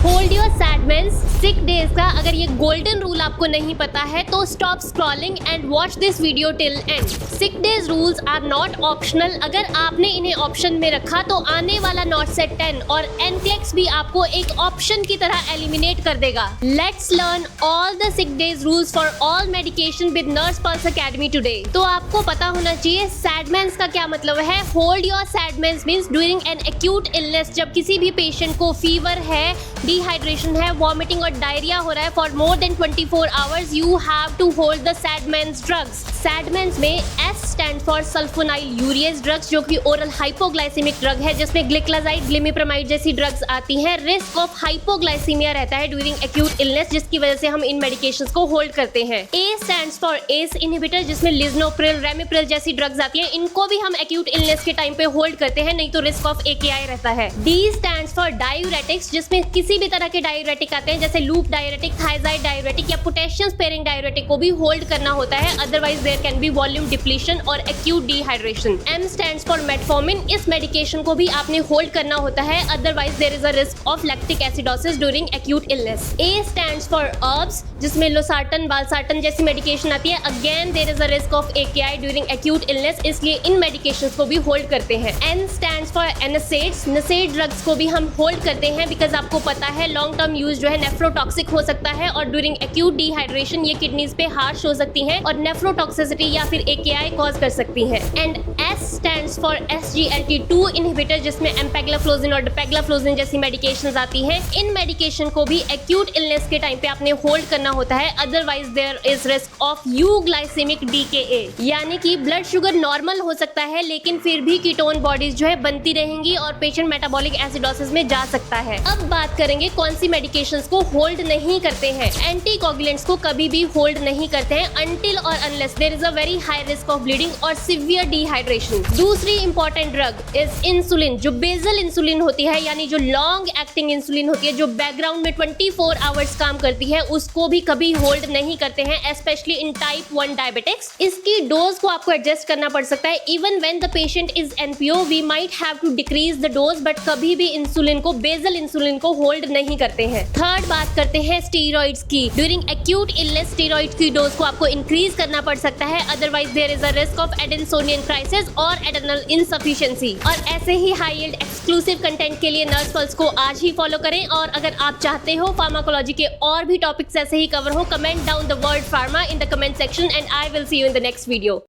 Hold your सैडमेंस sick days का अगर ये गोल्डन रूल आपको नहीं पता है तो stop scrolling and watch this video till end. Sick days rules are not optional. अगर आपने इन्हें ऑप्शन में रखा तो आने वाला नॉट सेट 10 और एनक्लेक्स भी आपको एक ऑप्शन की तरह एलिमिनेट कर देगा। Let's learn all the sick days rules for all medication with nurse pulse academy today. तो आपको पता होना चाहिए सैडमेंस का क्या मतलब है। Hold your SADMANS means during an acute illness, जब किसी भी पेशेंट को फीवर है, डिहाइड्रेशन है, वॉमिटिंग और डायरिया हो रहा है for more than 24 hours, you have to hold the SADMANS drugs. SADMANS में S stand for sulphonylureas drugs, जो कि ओरल हाइपोग्लाइसेमिक ड्रग है जिसमें ग्लिक्लाजाइड, ग्लिमिप्रोमाइड जैसी ड्रग्स आती हैं। रिस्क ऑफ हाइपोग्लाइसीमिया रहता है ड्यूरिंग एक्यूट इलनेस, जिसकी वजह से हम इन मेडिकेशंस को होल्ड करते हैं। ए स्टैंड्स फॉर एस इनहिबिटर, जिसमें लिजनोप्रिल, रेमिप्रिल जैसी ड्रग्स आती हैं। इनको भी हम एक्यूट इलनेस के टाइम पे होल्ड करते हैं, नहीं तो रिस्क ऑफ AKI रहता है। डी स्टैंड्स फॉर डायूरेटिक्स, जिसमें किसी भी तरह के डायूरेटिक आते हैं जैसे लूप डायूरेटिक, थायजाइड डायूरेटिक या पोटेशियम स्पेयरिंग डायूरेटिक को भी होल्ड करना होता है, otherwise there can be volume depletion और acute dehydration. M stands for metformin, इस मेडिकेशन को भी आपने होल्ड करना होता है, otherwise there is a risk of lactic acidosis during acute illness. A stands for ARBs, जिसमें लोसार्टन, वालसार्टन जैसी मेडिकेशन आती है, again there is a risk of AKI during acute illness, इसलिए इन मेडिकेशंस को भी होल्ड करते हैं। N stands for NSAIDs, NSAID drugs को भी हम होल्ड करते हैं बिकॉज आपको पता है लॉन्ग टर्म यूज जो है नेफ्रोटॉक्सिक हो सकता है और ड्यूरिंग एक्यूट डिहाइड्रेशन ये किडनीज पे हार्श हो सकती हैं और नेफ्रोटॉक्सिसिटी या फिर AKI कॉज कर सकती है। And S stands for SGLT2 inhibitor, जिसमें एम्पेग्लाफ्लोजिन और डेपेग्लाफ्लोजिन जैसी मेडिकेशंस आती हैं। इन मेडिकेशन को भी एक्यूट इलनेस के टाइम पे आपने होल्ड करना होता है, otherwise there is risk of euglycaemic DKA, यानी कि ब्लड शुगर नॉर्मल हो सकता है लेकिन फिर भी कीटोन बॉडीज जो है बनती रहेंगी और पेशेंट मेटाबॉलिक एसिडोसिस में जा सकता है। अब बात करेंगे कौन सी मेडिकेशंस को होल्ड नहीं करते हैं। एंटीकोगुलेंट्स को कभी भी होल्ड नहीं करते हैं अनटिल और unless there is a very high risk of bleeding और सिवियर डिहाइड्रेशन। दूसरी इंपॉर्टेंट ड्रग इज इंसुलिन, जो बेसल इंसुलिन होती है, यानी जो लॉन्ग एक्टिंग इंसुलिन होती है जो बैकग्राउंड में 24 आवर्स काम करती है, उसको भी कभी होल्ड नहीं करते हैं, स्पेशली इन टाइप 1 डायबिटिक्स। इसकी डोज को आपको एडजस्ट करना पड़ सकता है। Even when the patient is NPO we might have to decrease the dose, but कभी भी इंसुलिन को, बेसल इंसुलिन को होल्ड नहीं करते हैं। थर्ड बात करते हैं स्टीरॉइड्स की। ड्यूरिंग एक्यूट इलनेस स्टीरॉइड्स की डोज को आपको इंक्रीज करना पड़ सकता है, otherwise there is a risk of Addisonian crisis और एडेनल इनसफिशिएंसी। और ऐसे ही हाई यील्ड एक्सक्लूसिव कंटेंट के लिए नर्स पल्स को आज ही फॉलो करें। और अगर आप चाहते हो फार्माकोलॉजी के और भी टॉपिक्स ऐसे ही कवर हो, comment down the word pharma in the comment section and I will see you in the next video.